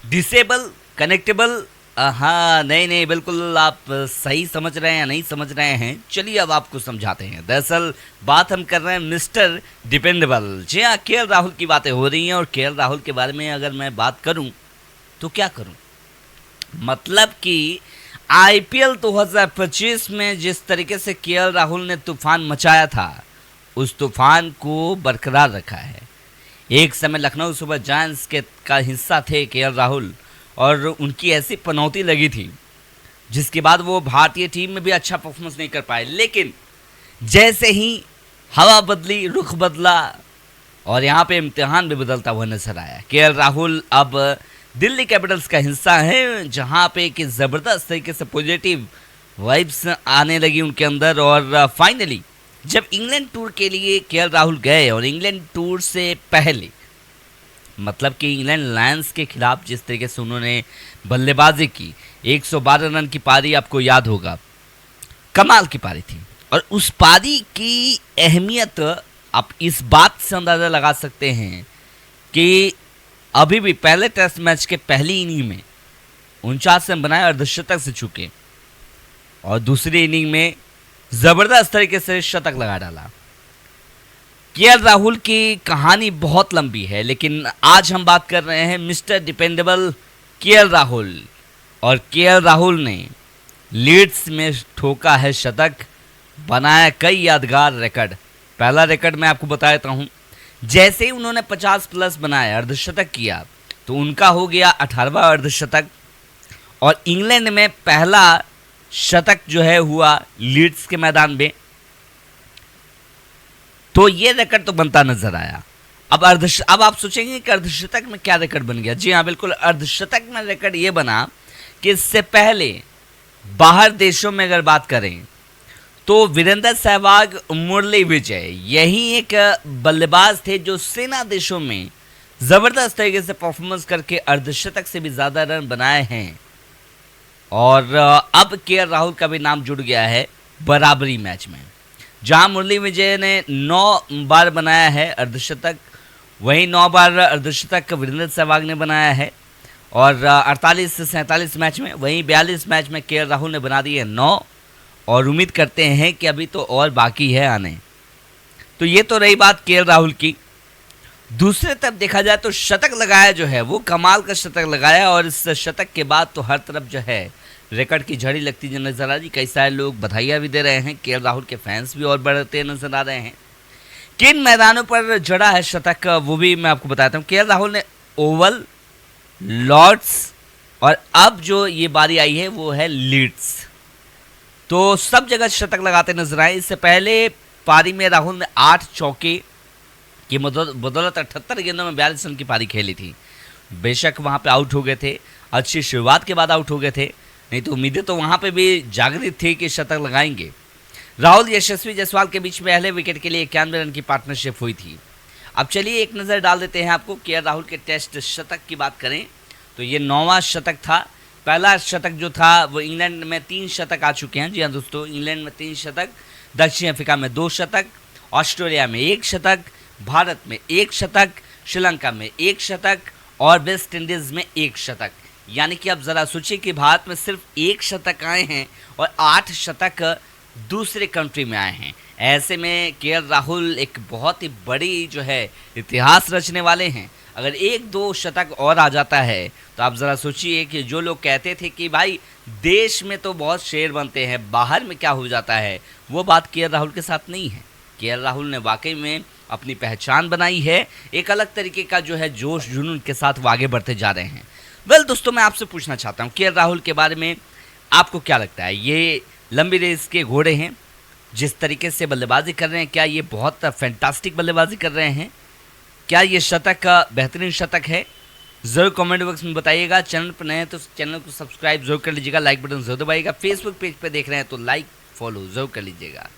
Disable कनेक्टेबल। हाँ, नहीं नहीं, बिल्कुल आप सही समझ रहे हैं या नहीं समझ रहे हैं, चलिए अब आपको समझाते हैं। दरअसल बात हम कर रहे हैं मिस्टर डिपेंडेबल। जी हाँ, केएल राहुल की बातें हो रही हैं और केएल राहुल के बारे में अगर मैं बात करूं तो क्या करूं, मतलब कि आईपीएल 2025 में जिस तरीके से केएल राहुल ने तूफान मचाया था, उस तूफान को बरकरार रखा है। एक समय लखनऊ सुपर जायंट्स के का हिस्सा थे केएल राहुल, और उनकी ऐसी पनौती लगी थी जिसके बाद वो भारतीय टीम में भी अच्छा परफॉर्मेंस नहीं कर पाए। लेकिन जैसे ही हवा बदली, रुख बदला और यहाँ पे इम्तिहान भी बदलता हुआ नजर आया। केएल राहुल अब दिल्ली कैपिटल्स का हिस्सा है, जहाँ पे कि ज़बरदस्त तरीके से पॉजिटिव वाइब्स आने लगी उनके अंदर। और फाइनली जब इंग्लैंड टूर के लिए केएल राहुल गए, और इंग्लैंड टूर से पहले मतलब कि इंग्लैंड लायंस के खिलाफ जिस तरीके से उन्होंने बल्लेबाजी की, 112 रन की पारी आपको याद होगा, कमाल की पारी थी। और उस पारी की अहमियत आप इस बात से अंदाज़ा लगा सकते हैं कि अभी भी पहले टेस्ट मैच के पहली इनिंग में 49 रन बनाए, अर्धशतक से चुके, और दूसरी इनिंग में ज़बरदस्त तरीके से शतक लगा डाला। केएल राहुल की कहानी बहुत लंबी है, लेकिन आज हम बात कर रहे हैं मिस्टर डिपेंडेबल केएल राहुल। और केएल राहुल ने लीड्स में ठोका है शतक, बनाया कई यादगार रिकॉर्ड। पहला रिकॉर्ड मैं आपको बता देता हूँ, जैसे ही उन्होंने 50 प्लस बनाया, अर्धशतक किया, तो उनका हो गया 18वां अर्धशतक। और इंग्लैंड में पहला शतक जो है हुआ लीड्स के मैदान में, तो ये रिकॉर्ड तो बनता नजर आया। अब आप सोचेंगे कि अर्धशतक में क्या रिकॉर्ड बन गया। जी हाँ, बिल्कुल, अर्धशतक में रिकॉर्ड ये बना कि इससे पहले बाहर देशों में अगर बात करें तो वीरेंद्र सहवाग, मुरली विजय, यही एक बल्लेबाज थे जो सेना देशों में ज़बरदस्त तरीके से परफॉर्मेंस करके अर्धशतक से भी ज़्यादा रन बनाए हैं। और अब केएल राहुल का भी नाम जुड़ गया है बराबरी मैच में, जहां मुरली विजय ने 9 बार बनाया है अर्धशतक, वहीं 9 बार अर्धशतक वीरेंद्र सहवाग ने बनाया है। और 48 से 47 मैच में, वहीं 42 मैच में केएल राहुल ने बना दिए 9, और उम्मीद करते हैं कि अभी तो और बाकी है आने। तो ये तो रही बात केएल राहुल की। दूसरे तरफ देखा जाए तो शतक लगाया जो है वो कमाल का शतक लगाया, और इस शतक के बाद तो हर तरफ जो है रिकॉर्ड की झड़ी लगती जो नजर आ रही। कई सारे लोग बधाइयाँ भी दे रहे हैं, केएल राहुल के फैंस भी और बढ़ते नजर आ रहे हैं। किन मैदानों पर जड़ा है शतक वो भी मैं आपको बताता हूँ। केएल राहुल ने ओवल, लॉर्ड्स, और अब जो ये बारी आई है वो है लीड्स, तो सब जगह शतक लगाते नजर आए। इससे पहले पारी में राहुल ने 8 चौके की बदौलत 78 गेंदों में 42 रन की पारी खेली थी। बेशक वहाँ पे आउट हो गए थे, अच्छी शुरुआत के बाद आउट हो गए थे, नहीं तो उम्मीदें तो वहाँ पे भी जागृत थी कि शतक लगाएंगे। राहुल यशस्वी जायसवाल के बीच में पहले विकेट के लिए 91 रन की पार्टनरशिप हुई थी। अब चलिए एक नज़र डाल देते हैं आपको। केएल राहुल के टेस्ट शतक की बात करें तो ये 9वां शतक था। पहला शतक जो था वो इंग्लैंड में 3 शतक आ चुके हैं। जी हाँ दोस्तों, इंग्लैंड में 3 शतक, दक्षिण अफ्रीका में 2 शतक, ऑस्ट्रेलिया में 1 शतक, भारत में 1 शतक, श्रीलंका में 1 शतक, और वेस्ट इंडीज़ में 1 शतक। यानी कि अब ज़रा सोचिए कि भारत में सिर्फ 1 शतक आए हैं और 8 शतक दूसरे कंट्री में आए हैं। ऐसे में केएल राहुल एक बहुत ही बड़ी जो है इतिहास रचने वाले हैं। अगर 1-2 शतक और आ जाता है तो आप ज़रा सोचिए कि जो लोग कहते थे कि भाई देश में तो बहुत शेर बनते हैं, बाहर में क्या हो जाता है, वो बात केएल राहुल के साथ नहीं है। केएल राहुल ने वाकई में अपनी पहचान बनाई है, एक अलग तरीके का जो है जोश जुनून के साथ वो आगे बढ़ते जा रहे हैं। वेल दोस्तों, मैं आपसे पूछना चाहता हूँ केएल राहुल के बारे में आपको क्या लगता है। ये लंबी रेस के घोड़े हैं, जिस तरीके से बल्लेबाजी कर रहे हैं, क्या ये बहुत फैंटास्टिक बल्लेबाजी कर रहे हैं? क्या ये शतक का बेहतरीन शतक है? ज़रूर कमेंट बॉक्स में बताइएगा। चैनल पर नए हैं तो चैनल को सब्सक्राइब जरूर कर लीजिएगा, लाइक बटन जरूर दबाइएगा। फेसबुक पेज पर देख रहे हैं तो लाइक फॉलो जरूर कर लीजिएगा।